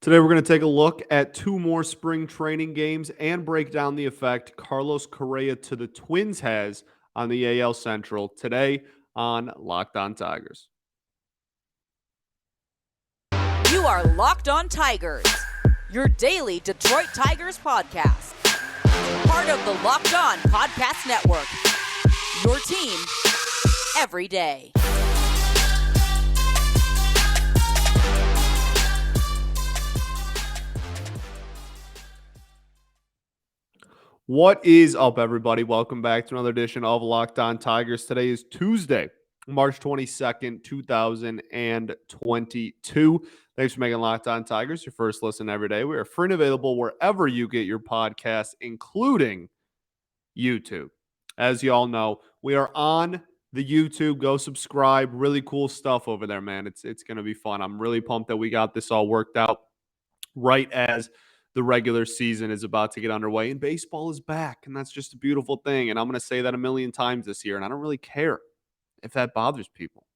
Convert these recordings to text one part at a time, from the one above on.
Today, we're going to take a look at two more spring training games and break down the effect Carlos Correa to the Twins has on the AL Central today on Locked On Tigers. You are Locked On Tigers, your daily Detroit Tigers podcast. Part of the Locked On Podcast Network, your team every day. What is up, everybody? Welcome back to another edition of Locked On Tigers. Today is Tuesday, March 22nd, 2022. Thanks for making Locked On Tigers your first listen every day. We are free and available wherever you get your podcasts, including YouTube. As you all know, we are on the YouTube. Go subscribe. Really cool stuff over there, man. It's going to be fun. I'm really pumped that we got this all worked out right as the regular season is about to get underway and baseball is back, and that's just a beautiful thing. And I'm going to say that a million times this year, and I don't really care if that bothers people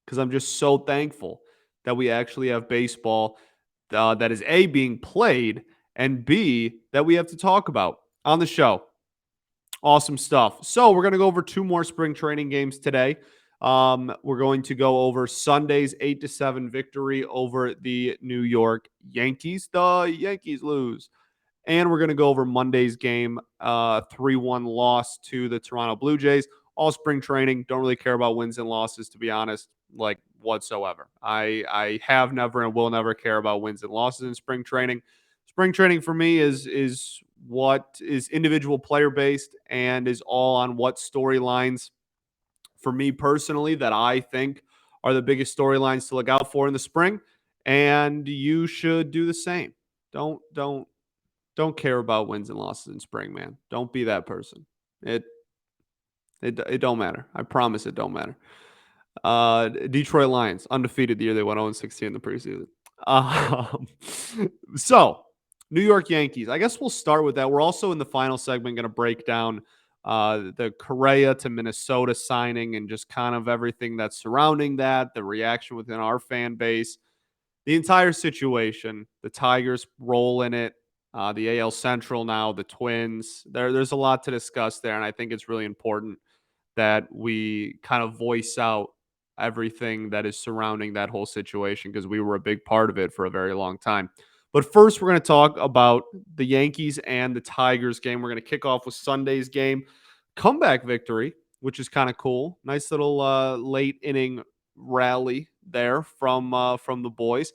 because I'm just so thankful that we actually have baseball that is A, being played, and B, that we have to talk about on the show. Awesome stuff. So we're going to go over two more spring training games today. We're going to go over Sunday's 8-7 victory over the New York Yankees. The Yankees lose. And we're going to go over Monday's game, 3-1 loss to the Toronto Blue Jays. All spring training. Don't really care about wins and losses, to be honest, like whatsoever. I have never and will never care about wins and losses in spring training. Spring training for me is what is individual player based and is all on what storylines for me personally that I think are the biggest storylines to look out for in the spring, and you should do the same. Don't care about wins and losses in spring, man. Don't be that person. It don't matter. I promise it don't matter. Detroit Lions undefeated the year they went 0-16 in the preseason. So New York Yankees. I guess we'll start with that. We're also in the final segment going to break down the Correa to Minnesota signing and just kind of everything that's surrounding that, the reaction within our fan base, the entire situation, the Tigers' role in it, the AL Central now, the Twins. There's a lot to discuss there, and I think it's really important that we kind of voice out everything that is surrounding that whole situation because we were a big part of it for a very long time. But first, we're going to talk about the Yankees and the Tigers game. We're going to kick off with Sunday's game. Comeback victory, which is kind of cool. Nice little late inning rally there from the boys.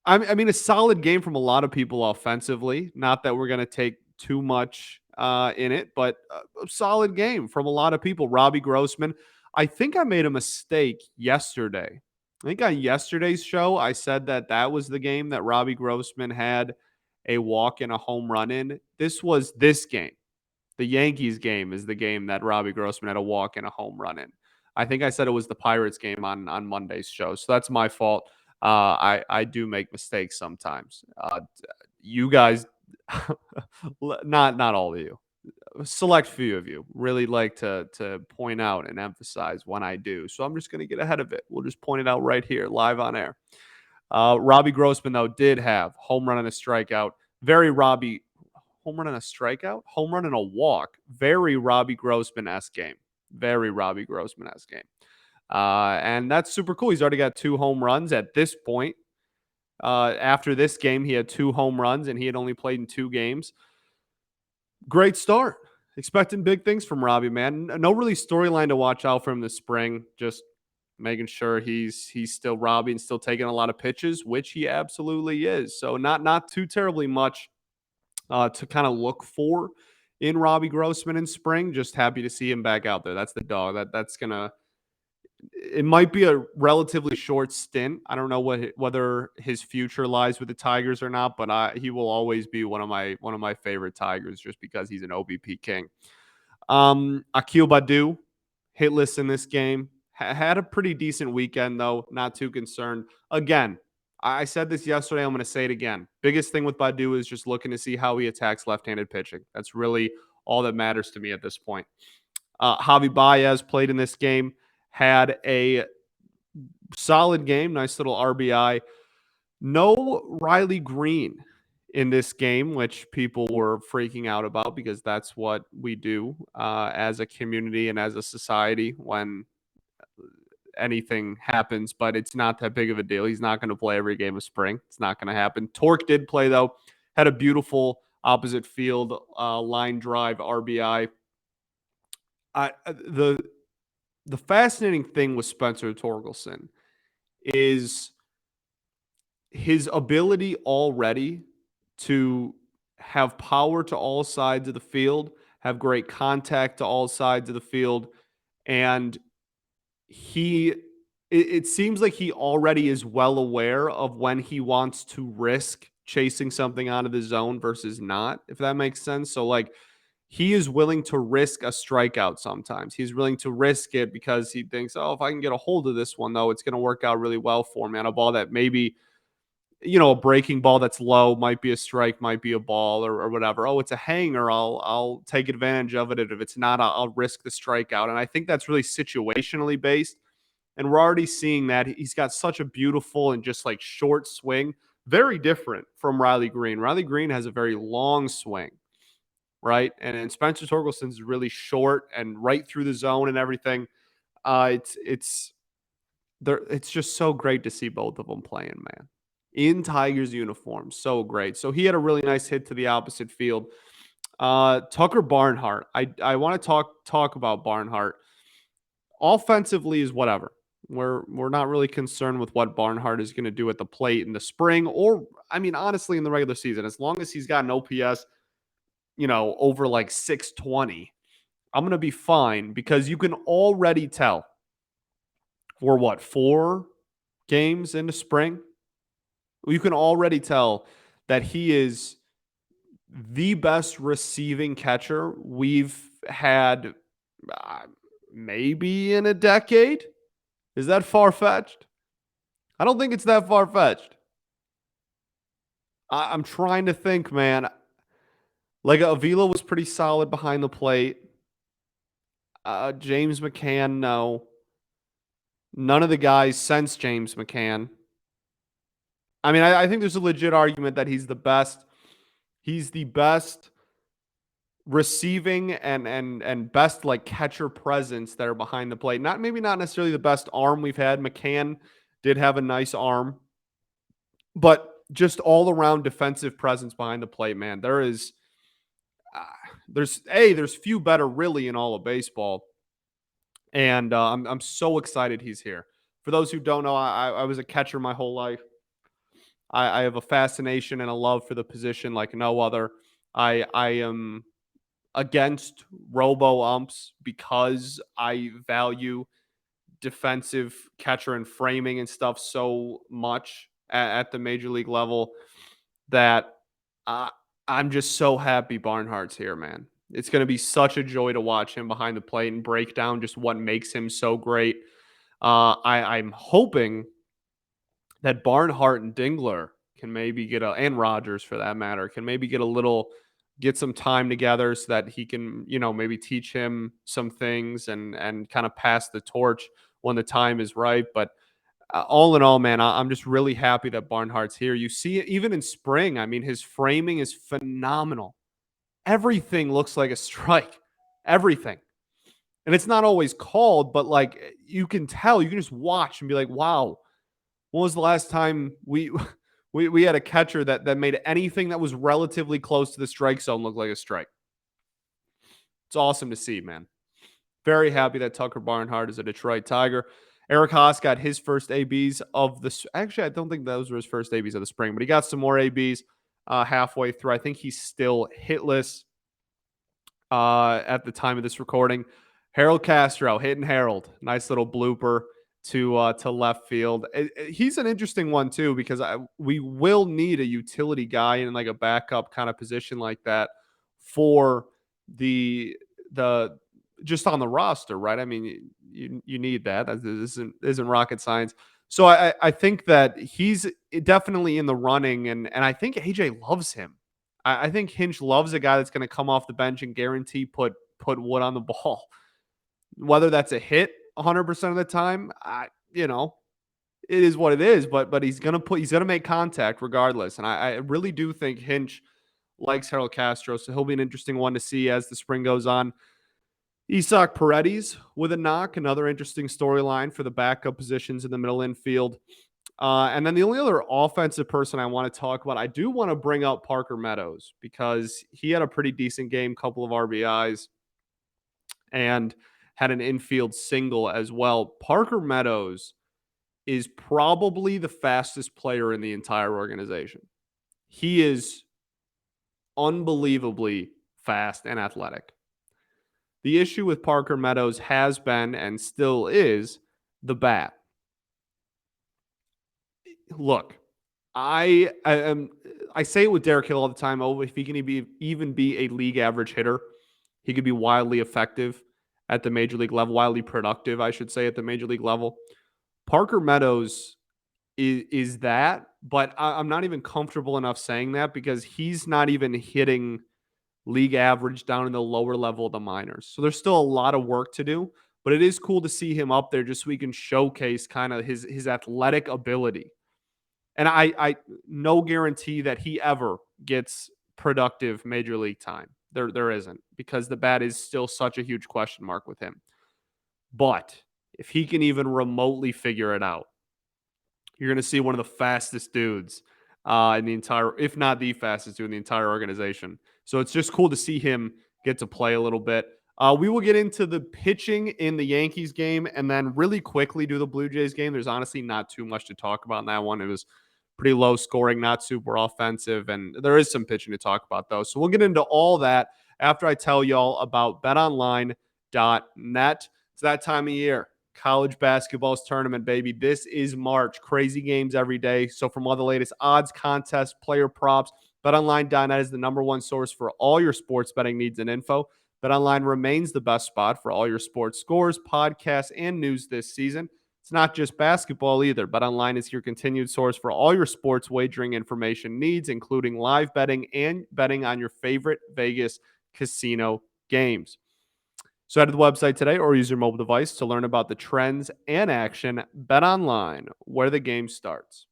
I mean, a solid game from a lot of people offensively. Not that we're going to take too much in it, but a solid game from a lot of people. Robbie Grossman. I think I made a mistake yesterday. I think on yesterday's show, I said that was the game that Robbie Grossman had a walk and a home run in. This was this game. The Yankees game is the game that Robbie Grossman had a walk and a home run in. I think I said it was the Pirates game on Monday's show. So that's my fault. I do make mistakes sometimes. You guys, not all of you, a select few of you really like to point out and emphasize when I do. So I'm just going to get ahead of it. We'll just point it out right here, live on air. Robbie Grossman, though, did have home run and a strikeout. Very Robbie, home run and a strikeout? Home run and a walk. Very Robbie Grossman-esque game. Very Robbie Grossman-esque game. And that's super cool. He's already got 2 home runs at this point. After this game, he had 2 home runs, and he had only played in 2 games. Great start. Expecting big things from Robbie, man. No really storyline to watch out for him this spring. Just making sure he's still Robbie and still taking a lot of pitches, which he absolutely is. So not too terribly much to kind of look for in Robbie Grossman in spring. Just happy to see him back out there. That's the dog. That's gonna. It might be a relatively short stint. I don't know whether his future lies with the Tigers or not, but he will always be one of my favorite Tigers just because he's an OBP king. Akil Baddoo, hitless in this game. Had a pretty decent weekend, though. Not too concerned. Again, I said this yesterday. I'm going to say it again. Biggest thing with Baddoo is just looking to see how he attacks left-handed pitching. That's really all that matters to me at this point. Javi Baez played in this game. Had a solid game, nice little RBI. No Riley Green in this game, which people were freaking out about because that's what we do as a community and as a society when anything happens, but it's not that big of a deal. He's not going to play every game of spring. It's not going to happen. Torque did play, though, had a beautiful opposite field line drive RBI. The fascinating thing with Spencer Torkelson is his ability already to have power to all sides of the field, have great contact to all sides of the field, and he it seems like he already is well aware of when he wants to risk chasing something out of the zone versus not, if that makes sense. So like he is willing to risk a strikeout sometimes. He's willing to risk it because he thinks, oh, if I can get a hold of this one, though, it's going to work out really well for me on a ball that maybe, a breaking ball that's low might be a strike, might be a ball or whatever. Oh, it's a hanger. I'll take advantage of it. If it's not, I'll risk the strikeout. And I think that's really situationally based. And we're already seeing that he's got such a beautiful and just like short swing, very different from Riley Green. Riley Green has a very long swing, right? And Spencer Torkelson's really short and right through the zone and everything. It's there. It's just so great to see both of them playing, man. In Tigers uniforms, so great. So he had a really nice hit to the opposite field. Tucker Barnhart. I want to talk about Barnhart. Offensively is whatever. We're not really concerned with what Barnhart is going to do at the plate in the spring, or I mean, honestly, in the regular season. As long as he's got an OPS, over like 620, I'm going to be fine because you can already tell we're 4 games into spring. You can already tell that he is the best receiving catcher we've had maybe in a decade. Is that far-fetched? I don't think it's that far-fetched. I'm trying to think, man. Like Avila was pretty solid behind the plate. James McCann, no. None of the guys since James McCann. I mean, I think there's a legit argument that he's the best. He's the best receiving and best like catcher presence that are behind the plate. Maybe not necessarily the best arm we've had. McCann did have a nice arm, but just all around defensive presence behind the plate, man. There's few better really in all of baseball, and I'm so excited he's here. For those who don't know, I was a catcher my whole life. I have a fascination and a love for the position like no other. I am against robo umps because I value defensive catcher and framing and stuff so much at the major league level that I'm just so happy Barnhart's here, man. It's going to be such a joy to watch him behind the plate and break down just what makes him so great. I'm hoping that Barnhart and Dingler can maybe and Rogers for that matter, can maybe get some time together so that he can, maybe teach him some things and kind of pass the torch when the time is right. But all in all, man, I'm just really happy that Barnhart's here. You see it even in spring. I mean, his framing is phenomenal. Everything looks like a strike. Everything. And it's not always called, but like you can tell, you can just watch and be like, wow, when was the last time we had a catcher that made anything that was relatively close to the strike zone look like a strike? It's awesome to see, man. Very happy that Tucker Barnhart is a Detroit Tiger. Eric Haas got his first ABs of the. Actually, I don't think those were his first ABs of the spring, but he got some more ABs halfway through. I think he's still hitless at the time of this recording. Harold Castro hitting Harold. Nice little blooper to left field. He's an interesting one too because we will need a utility guy in like a backup kind of position like that for the just on the roster, right? I mean, you need that. This isn't rocket science. So I think that he's definitely in the running, and I think AJ loves him. I think Hinch loves a guy that's going to come off the bench and guarantee put wood on the ball. Whether that's a hit 100% of the time, it is what it is. But he's gonna make contact regardless. And I really do think Hinch likes Harold Castro, so he'll be an interesting one to see as the spring goes on. Isak Paredes with a knock, another interesting storyline for the backup positions in the middle infield. And then the only other offensive person I want to talk about, I do want to bring up Parker Meadows because he had a pretty decent game, couple of RBIs, and had an infield single as well. Parker Meadows is probably the fastest player in the entire organization. He is unbelievably fast and athletic. The issue with Parker Meadows has been and still is the bat. Look, I say it with Derek Hill all the time. Oh, if he can even be a league average hitter, he could be wildly effective at the major league level, wildly productive, I should say, at the major league level. Parker Meadows is that, but I'm not even comfortable enough saying that because he's not even hitting league average down in the lower level of the minors. So there's still a lot of work to do, but it is cool to see him up there just so we can showcase kind of his athletic ability. And I no guarantee that he ever gets productive major league time. There isn't because the bat is still such a huge question mark with him. But if he can even remotely figure it out, you're going to see one of the fastest dudes in the entire, if not the fastest dude in the entire organization. So it's just cool to see him get to play a little bit. We will get into the pitching in the Yankees game and then really quickly do the Blue Jays game. There's honestly not too much to talk about in that one. It was pretty low scoring, not super offensive, and there is some pitching to talk about, though. So we'll get into all that after I tell y'all about betonline.net. It's that time of year. College basketball's tournament, baby. This is March. Crazy games every day. So from all the latest odds, contests, player props, betonline.net is the number one source for all your sports betting needs and info. BetOnline remains the best spot for all your sports scores, podcasts, and news this season. It's not just basketball either. BetOnline is your continued source for all your sports wagering information needs, including live betting and betting on your favorite Vegas casino games. So head to the website today or use your mobile device to learn about the trends and action. BetOnline, where the game starts.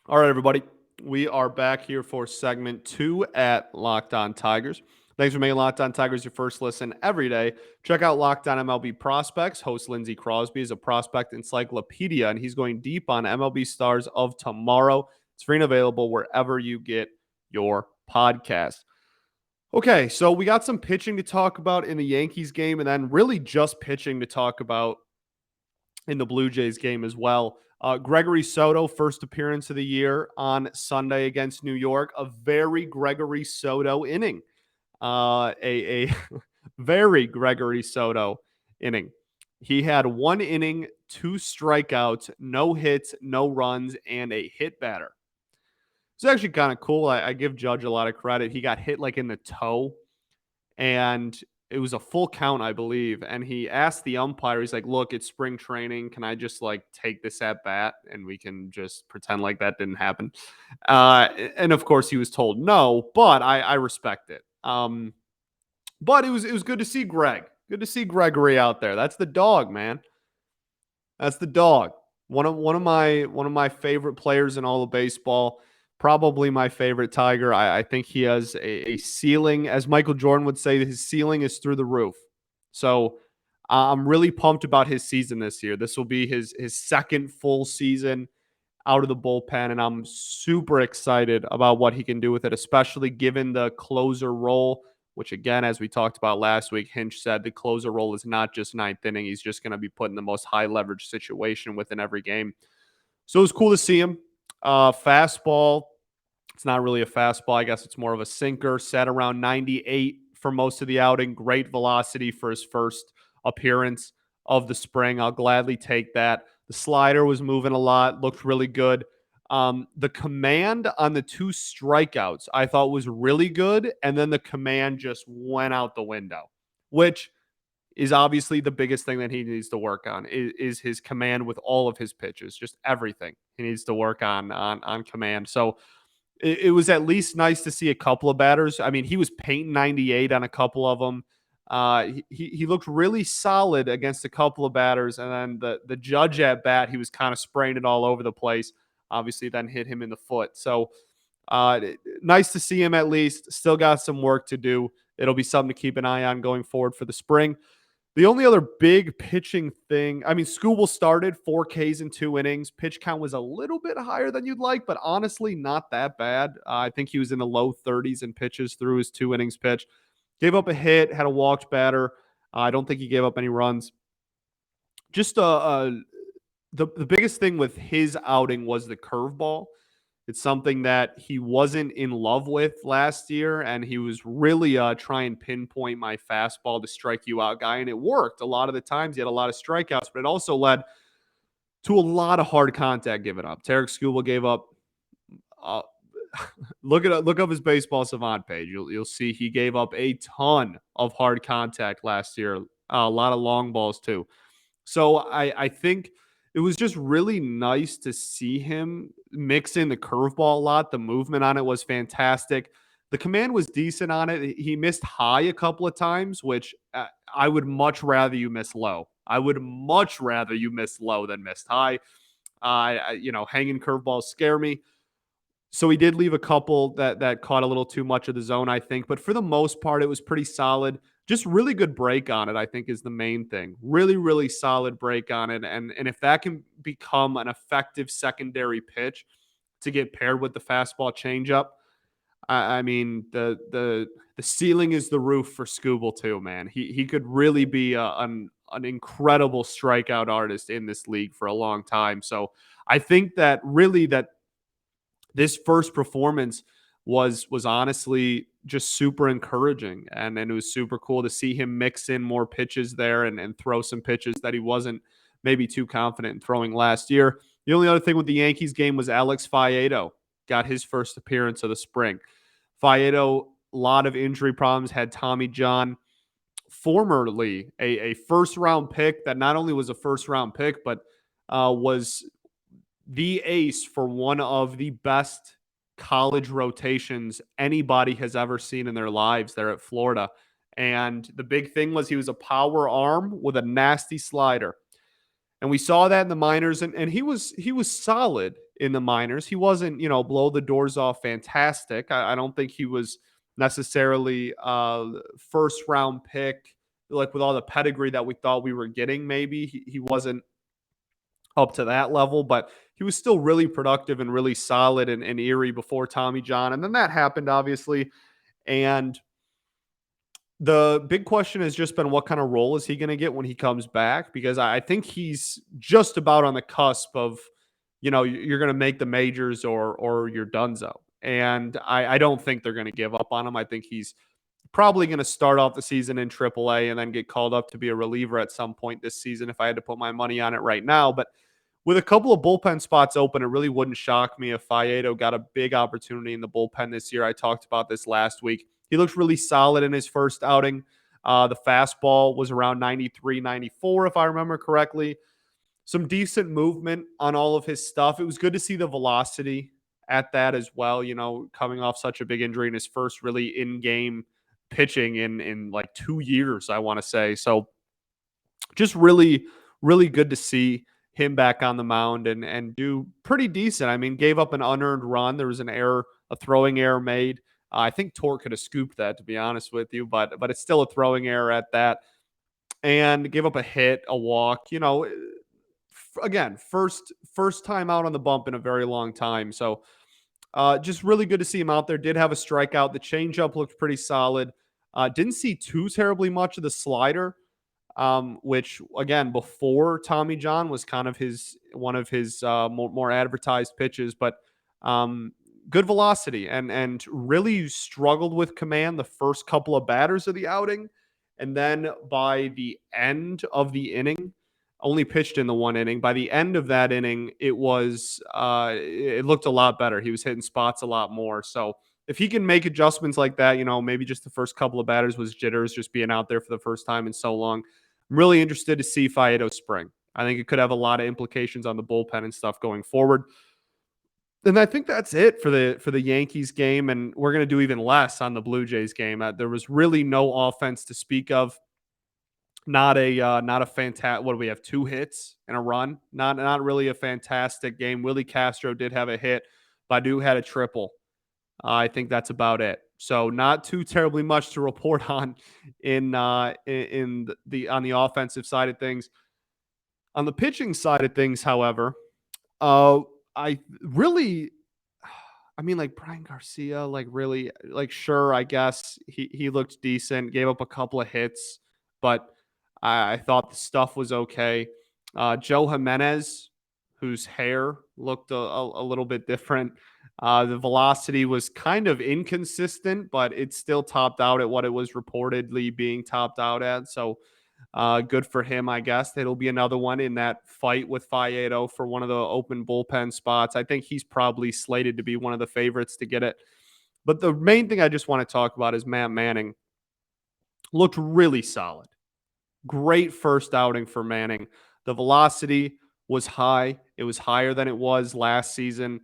All right, everybody. We are back here for segment 2 at Locked On Tigers. Thanks for making Locked On Tigers your first listen every day. Check out Locked On MLB Prospects. Host Lindsey Crosby is a prospect encyclopedia, and he's going deep on MLB stars of tomorrow. It's free and available wherever you get your podcast. Okay, so we got some pitching to talk about in the Yankees game, and then really just pitching to talk about in the Blue Jays game as well. Gregory Soto, first appearance of the year on Sunday against New York. A very Gregory Soto inning. A very Gregory Soto inning. He had 1 inning, 2 strikeouts, no hits, no runs, and a hit batter. It's actually kind of cool. I give Judge a lot of credit. He got hit like in the toe, and it was a full count, I believe. And he asked the umpire, he's like, look, it's spring training. Can I just like take this at bat and we can just pretend like that didn't happen? And of course he was told no, but I respect it. But it was good to see Greg. Good to see Gregory out there. That's the dog, man. That's the dog. One of my favorite players in all of baseball. Probably my favorite Tiger. I think he has a ceiling, as Michael Jordan would say, his ceiling is through the roof. So I'm really pumped about his season this year. This will be his second full season out of the bullpen, and I'm super excited about what he can do with it, especially given the closer role, which again, as we talked about last week, Hinch said the closer role is not just ninth inning. He's just going to be put in the most high leverage situation within every game. So it was cool to see him. Fastball. It's not really a fastball. I guess it's more of a sinker. Sat around 98 for most of the outing. Great velocity for his first appearance of the spring. I'll gladly take that. The slider was moving a lot. Looked really good. The command on the 2 strikeouts I thought was really good. And then the command just went out the window, which is obviously the biggest thing that he needs to work on is his command with all of his pitches, just everything he needs to work on command. So it was at least nice to see a couple of batters. I mean, he was painting 98 on a couple of them. He looked really solid against a couple of batters, and then the judge at bat, he was kind of spraying it all over the place. Obviously, then hit him in the foot. So nice to see him at least. Still got some work to do. It'll be something to keep an eye on going forward for the spring. The only other big pitching thing, I mean, Skubal started 4 Ks in 2 innings. Pitch count was a little bit higher than you'd like, but honestly, not that bad. I think he was in the low 30s in pitches through his 2 innings pitch. Gave up a hit, had a walked batter. I don't think he gave up any runs. Just the biggest thing with his outing was the curveball. It's something that he wasn't in love with last year, and he was really trying to pinpoint my fastball to strike you out guy, and it worked. A lot of the times he had a lot of strikeouts, but it also led to a lot of hard contact given up. Tarek Skubal gave up. Uh, look up his baseball savant page. You'll see he gave up a ton of hard contact last year. A lot of long balls too. So I think it was just really nice to see him mix in the curveball a lot. The movement on it was fantastic. The command was decent on it. He missed high a couple of times, which I would much rather you miss low. I would much rather you miss low than missed high. Hanging curveballs scare me. So he did leave a couple that caught a little too much of the zone, I think. But for the most part, it was pretty solid. Just really good break on it, I think, is the main thing. Really, really solid break on it. And if that can become an effective secondary pitch to get paired with the fastball changeup, I mean, the ceiling is the roof for Skubal too, man. He could really be an incredible strikeout artist in this league for a long time. So I think that really that this first performance was honestly just super encouraging, and it was super cool to see him mix in more pitches there and throw some pitches that he wasn't maybe too confident in throwing last year. The only other thing with the Yankees game was Alex Faieto got his first appearance of the spring. Faieto, a lot of injury problems, had Tommy John, formerly a first round pick that not only was a first round pick, but was the ace for one of the best college rotations anybody has ever seen in their lives there at Florida. And the big thing was he was a power arm with a nasty slider. And we saw that in the minors, and he was solid in the minors. He wasn't, blow the doors off fantastic. I don't think he was necessarily first round pick, like with all the pedigree that we thought we were getting. Maybe he wasn't up to that level, but he was still really productive and really solid and Erie before Tommy John. And then that happened, obviously. And the big question has just been what kind of role is he going to get when he comes back? Because I think he's just about on the cusp of, you're going to make the majors or you're donezo. And I don't think they're going to give up on him. I think he's probably going to start off the season in AAA and then get called up to be a reliever at some point this season if I had to put my money on it right now. But with a couple of bullpen spots open, it really wouldn't shock me if Faieto got a big opportunity in the bullpen this year. I talked about this last week. He looked really solid in his first outing. The fastball was around 93, 94, if I remember correctly. Some decent movement on all of his stuff. It was good to see the velocity at that as well, coming off such a big injury in his first really in-game pitching in like 2 years, I want to say. So just really, really good to see him back on the mound and do pretty decent. I mean, gave up an unearned run. There was an error, a throwing error made. I think Torque could have scooped that, to be honest with you, but it's still a throwing error at that. And gave up a hit, a walk. Again, first time out on the bump in a very long time. So just really good to see him out there. Did have a strikeout. The changeup looked pretty solid. Didn't see too terribly much of the slider. Which again before Tommy John was kind of one of his more advertised pitches, but good velocity and really struggled with command the first couple of batters of the outing, and then by the end of the inning, only pitched in the 1 inning. By the end of that inning, it looked a lot better. He was hitting spots a lot more. So if he can make adjustments like that, maybe just the first couple of batters was jitters, just being out there for the first time in so long. I'm really interested to see Faieto spring. I think it could have a lot of implications on the bullpen and stuff going forward. And I think that's it for the Yankees game, and we're going to do even less on the Blue Jays game. There was really no offense to speak of. Not a fantastic. What do we have? 2 hits and a run. Not really a fantastic game. Willie Castro did have a hit. Badu had a triple. I think that's about it. So not too terribly much to report on in the on the offensive side of things. On the pitching side of things, however, uh, I really, I mean, like Brian Garcia, like really, like sure, I guess he looked decent, gave up a couple of hits, but I thought the stuff was okay. Joe Jimenez, whose hair looked a little bit different. The velocity was kind of inconsistent, but it still topped out at what it was reportedly being topped out at. So good for him, I guess. It'll be another one in that fight with Faieto for one of the open bullpen spots. I think he's probably slated to be one of the favorites to get it. But the main thing I just want to talk about is Matt Manning. Looked really solid. Great first outing for Manning. The velocity was high. It was higher than it was last season,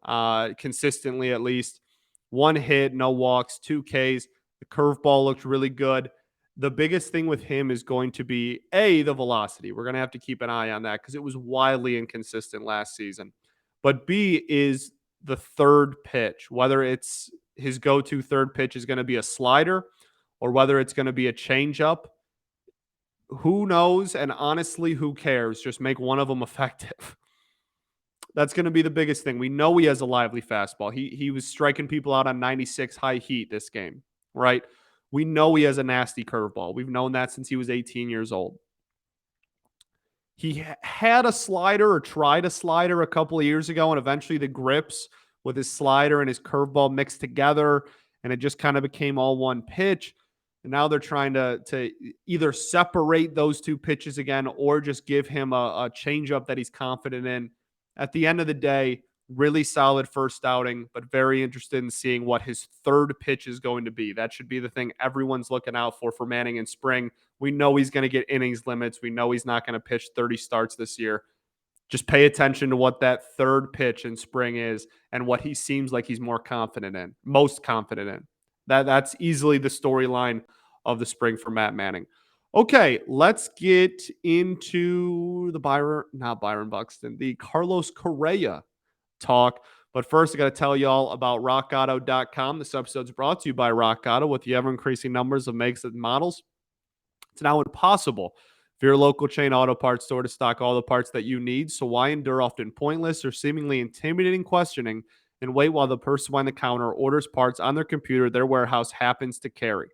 consistently at least. 1 hit, no walks, 2 Ks. The curveball looked really good. The biggest thing with him is going to be the velocity. We're going to have to keep an eye on that because it was wildly inconsistent last season. But B is the third pitch, whether it's his go to third pitch is going to be a slider or whether it's going to be a changeup. Who knows? And honestly, who cares? Just make one of them effective. That's going to be the biggest thing. We know he has a lively fastball. He was striking people out on 96 high heat this game, right? We know he has a nasty curveball. We've known that since he was 18 years old. He had a slider or tried a slider a couple of years ago, and eventually the grips with his slider and his curveball mixed together, and it just kind of became all one pitch. And now they're trying to either separate those two pitches again or just give him a changeup that he's confident in. At the end of the day, really solid first outing, but very interested in seeing what his third pitch is going to be. That should be the thing everyone's looking out for Manning in spring. We know he's going to get innings limits. We know he's not going to pitch 30 starts this year. Just pay attention to what that third pitch in spring is and what he seems like he's more confident in, most confident in. That's easily the storyline of the spring for Matt Manning. Okay, let's get into the Byron Buxton, the Carlos Correa talk. But first, I got to tell y'all about rockauto.com. This episode is brought to you by Rock Auto. With the ever increasing numbers of makes and models, it's now impossible for your local chain auto parts store to stock all the parts that you need. So why endure often pointless or seemingly intimidating questioning and wait while the person behind the counter orders parts on their computer their warehouse happens to carry?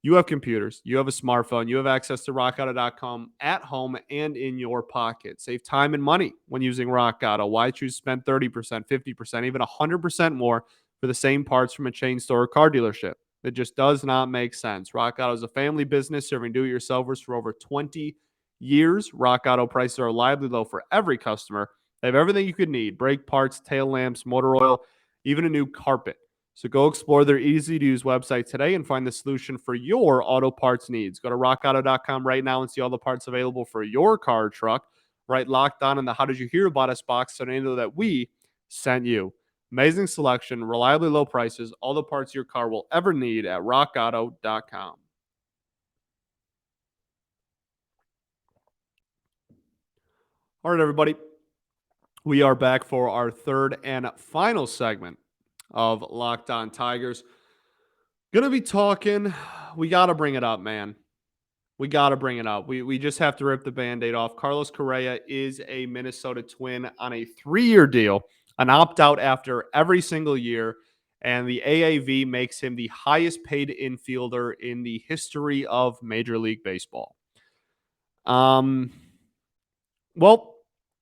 You have computers, you have a smartphone, you have access to rockauto.com at home and in your pocket. Save time and money when using Rock Auto. Why choose to spend 30%, 50%, even 100% more for the same parts from a chain store or car dealership? It just does not make sense. Rock Auto is a family business serving do-it-yourselfers for over 20 years. Rock Auto prices are reliably low for every customer. They have everything you could need: brake parts, tail lamps, motor oil, even a new carpet. So go explore their easy-to-use website today and find the solution for your auto parts needs. Go to rockauto.com right now and see all the parts available for your car or truck. Right, locked on in the How Did You Hear About Us box so they know that we sent you. Amazing selection, reliably low prices, all the parts your car will ever need at rockauto.com. All right, everybody. We are back for our third and final segment of Locked On Tigers. Gonna be talking, we got to bring it up, man. We got to bring it up. We just have to rip the Band-Aid off. Carlos Correa is a Minnesota Twin on a 3-year deal, an opt-out after every single year, and the AAV makes him the highest paid infielder in the history of Major League Baseball. Well,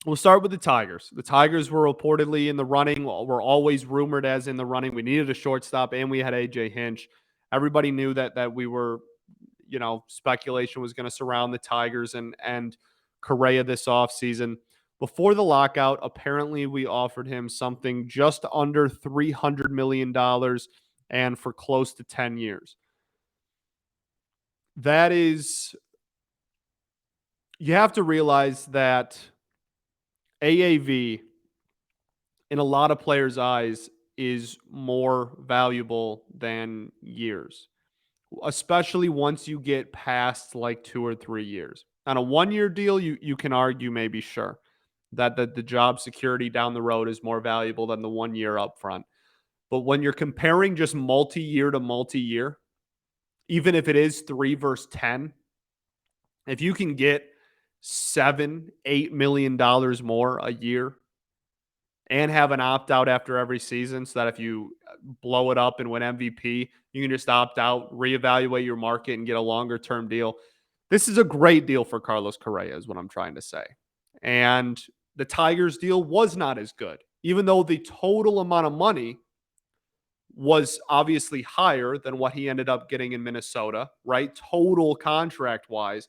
we'll start with the Tigers. The Tigers were reportedly in the running, were always rumored as in the running. We needed a shortstop, and we had A.J. Hinch. Everybody knew that we were, speculation was going to surround the Tigers and Correa this offseason. Before the lockout, apparently we offered him something just under $300 million and for close to 10 years. That is, you have to realize that AAV in a lot of players' eyes, is more valuable than years, especially once you get past like 2 or 3 years. On a 1 year deal, you can argue maybe sure that the job security down the road is more valuable than the 1 year upfront. But when you're comparing just multi-year to multi-year, even if it is 3 versus 10, if you can get $7, $8 million more a year and have an opt out after every season so that if you blow it up and win MVP, you can just opt out, reevaluate your market, and get a longer term deal. This is a great deal for Carlos Correa, is what I'm trying to say. And the Tigers deal was not as good, even though the total amount of money was obviously higher than what he ended up getting in Minnesota, right? Total contract wise,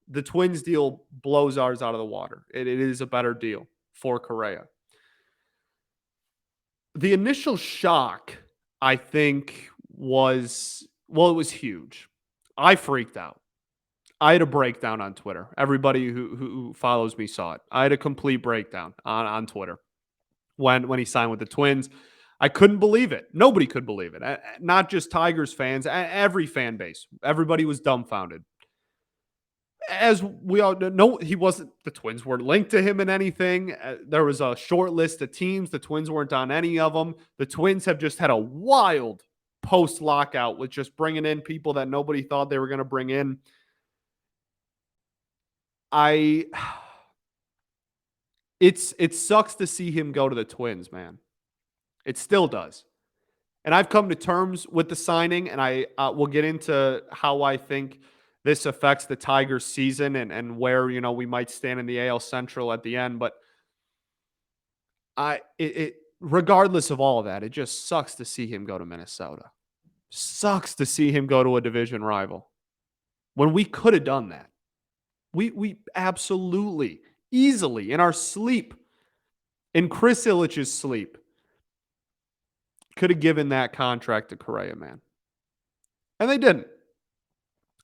the Twins deal blows ours out of the water. It is a better deal for Correa. The initial shock, I think, was, well, it was huge. I freaked out. I had a breakdown on Twitter. Everybody who follows me saw it. I had a complete breakdown on Twitter when he signed with the Twins. I couldn't believe it. Nobody could believe it. Not just Tigers fans, every fan base. Everybody was dumbfounded. As we all know, he wasn't, the Twins weren't linked to him in anything. There was a short list of teams. The Twins weren't on any of them. The Twins have just had a wild post lockout with just bringing in people that nobody thought they were going to bring in. It sucks to see him go to the Twins, man. It still does. And I've come to terms with the signing, and I will get into how I think this affects the Tigers season and where, we might stand in the AL Central at the end. But regardless of all of that, it just sucks to see him go to Minnesota. Sucks to see him go to a division rival when we could have done that. We absolutely, easily, in our sleep, in Chris Ilitch's sleep, could have given that contract to Correa, man. And they didn't.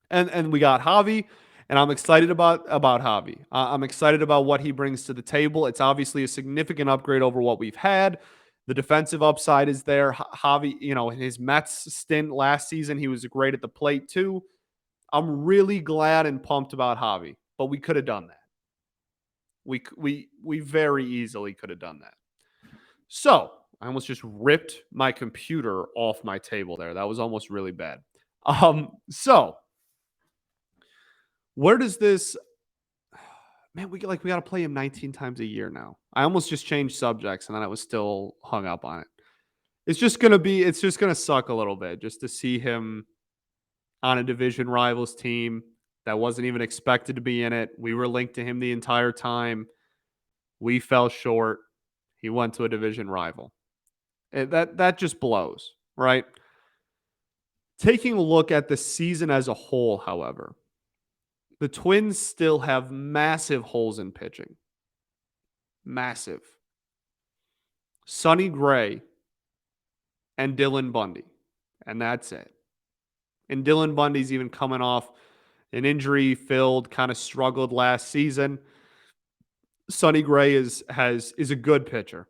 And we got Javi, and I'm excited about Javi. I'm excited about what he brings to the table. It's obviously a significant upgrade over what we've had. The defensive upside is there. Javi, in his Mets stint last season, he was great at the plate too. I'm really glad and pumped about Javi, but we could have done that. We very easily could have done that. So I almost just ripped my computer off my table there. That was almost really bad. So where does this, man, we got to play him 19 times a year now. I almost just changed subjects and then I was still hung up on it. It's just going to suck a little bit just to see him on a division rivals team that wasn't even expected to be in it. We were linked to him the entire time. We fell short. He went to a division rival. That just blows, right? Taking a look at the season as a whole, however, the Twins still have massive holes in pitching. Massive. Sonny Gray and Dylan Bundy. And that's it. And Dylan Bundy's even coming off an injury-filled, kind of struggled last season. Sonny Gray is a good pitcher.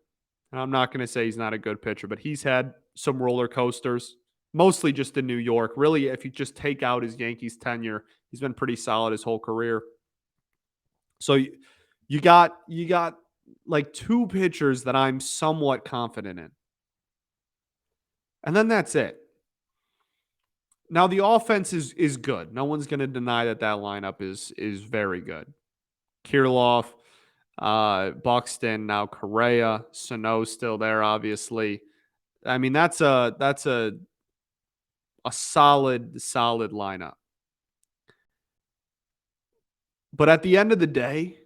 And I'm not going to say he's not a good pitcher, but he's had some roller coasters, mostly just in New York. Really, if you just take out his Yankees tenure, he's been pretty solid his whole career. So you got like two pitchers that I'm somewhat confident in. And then that's it. Now the offense is good. No one's going to deny that lineup is very good. Kirilloff, Buxton, now Correa, Sano's still there, obviously. I mean, that's a solid lineup. But at the end of the day,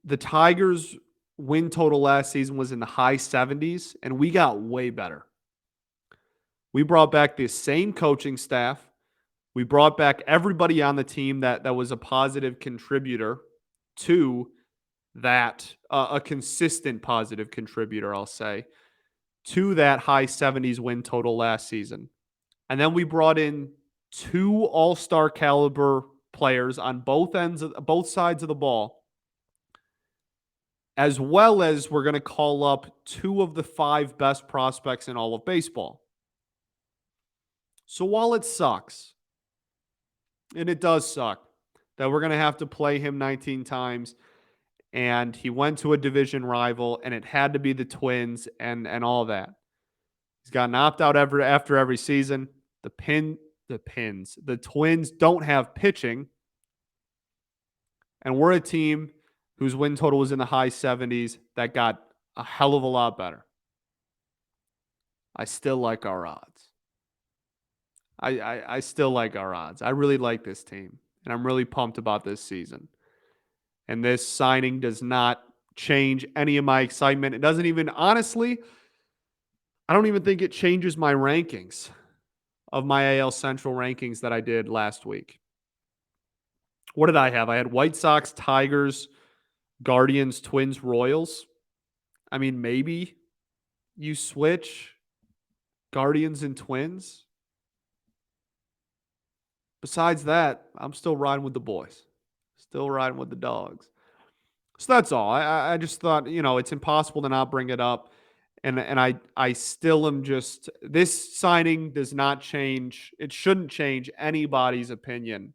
the Tigers' win total last season was in the high 70s, and we got way better. We brought back the same coaching staff. We brought back everybody on the team that was a positive contributor to that, a consistent positive contributor, I'll say, to that high 70s win total last season. And then we brought in two all-star caliber players on both sides of the ball as well as we're going to call up 2 of the 5 best prospects in all of baseball. So while it sucks, and it does suck, that we're going to have to play him 19 times, and he went to a division rival, and it had to be the Twins and all that. He's gotten opted out after every season. The Twins don't have pitching, and we're a team whose win total was in the high 70s that got a hell of a lot better. I still like our odds. I still like our odds. I really like this team, and I'm really pumped about this season. And this signing does not change any of my excitement. It doesn't even, honestly, I don't even think it changes my rankings of my AL Central rankings that I did last week. What did I have? I had White Sox, Tigers, Guardians, Twins, Royals. I mean, maybe you switch Guardians and Twins. Besides that, I'm still riding with the boys. Still riding with the dogs. So that's all. I just thought, it's impossible to not bring it up. And I still am just, this signing does not change. It shouldn't change anybody's opinion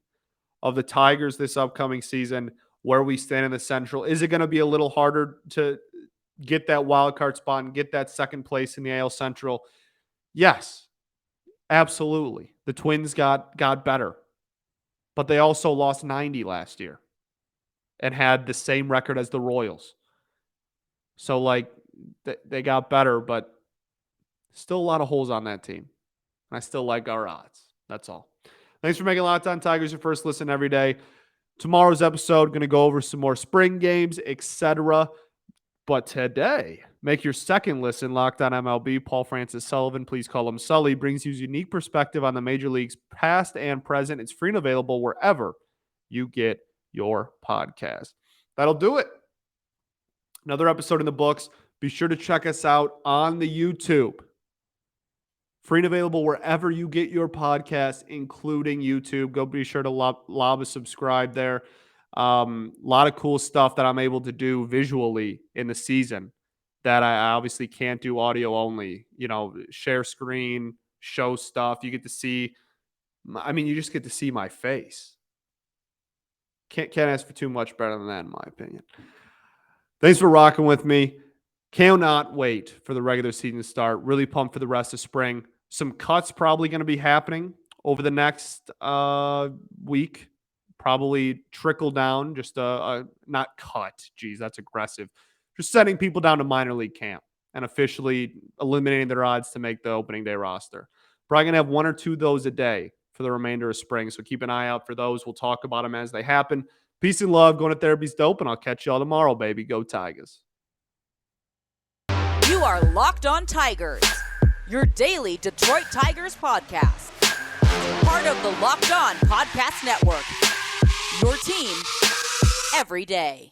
of the Tigers this upcoming season, where we stand in the Central. Is it going to be a little harder to get that wild card spot and get that second place in the AL Central? Yes, absolutely. The Twins got better, but they also lost 90 last year and had the same record as the Royals. So, they got better, but still a lot of holes on that team. And I still like our odds. That's all. Thanks for making Locked On Tigers your first listen every day. Tomorrow's episode, going to go over some more spring games, etc. But today, make your second listen Locked On MLB. Paul Francis Sullivan, please call him Sully, brings you unique perspective on the major leagues past and present. It's free and available wherever you get your podcast. That'll do it. Another episode in the books. Be sure to check us out on the YouTube. Free and available wherever you get your podcast, including YouTube. Go be sure to lob a subscribe there. A lot of cool stuff that I'm able to do visually in the season that I obviously can't do audio only. Share screen, show stuff. You get to see, you just get to see my face. Can't ask for too much better than that, in my opinion. Thanks for rocking with me. Cannot wait for the regular season to start. Really pumped for the rest of spring. Some cuts probably going to be happening over the next week. Probably trickle down, just not cut. Geez, that's aggressive. Just sending people down to minor league camp and officially eliminating their odds to make the opening day roster. Probably going to have 1 or 2 of those a day for the remainder of spring. So keep an eye out for those. We'll talk about them as they happen. Peace and love. Going to therapy's dope, and I'll catch y'all tomorrow, baby. Go Tigers. You are Locked On Tigers, your daily Detroit Tigers podcast. Part of the Locked On Podcast Network, your team every day.